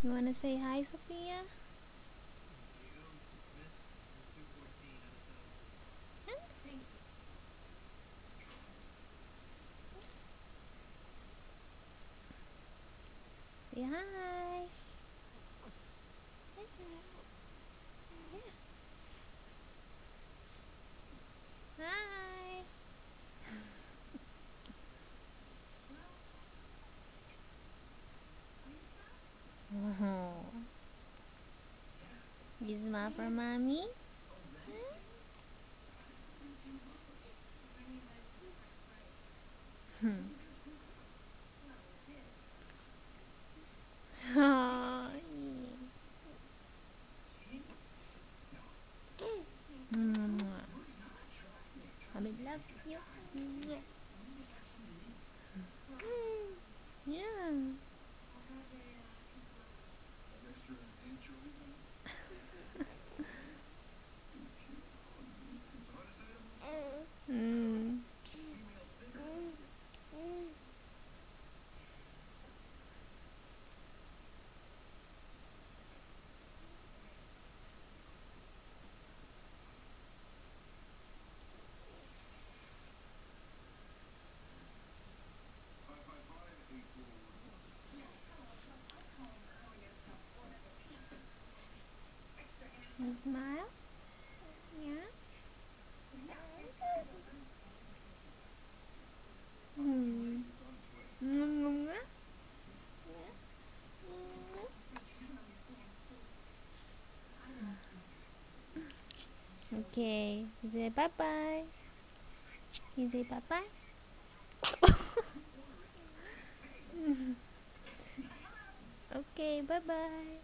You wanna say hi, Sophia? Say hi. Hi. Oh, you smile for mommy? Oh, yeah. Mommy loves you. Yeah. Mm. You smile? Yeah. Mm. Mm. Okay. You say bye bye. You say bye bye. Okay, bye bye.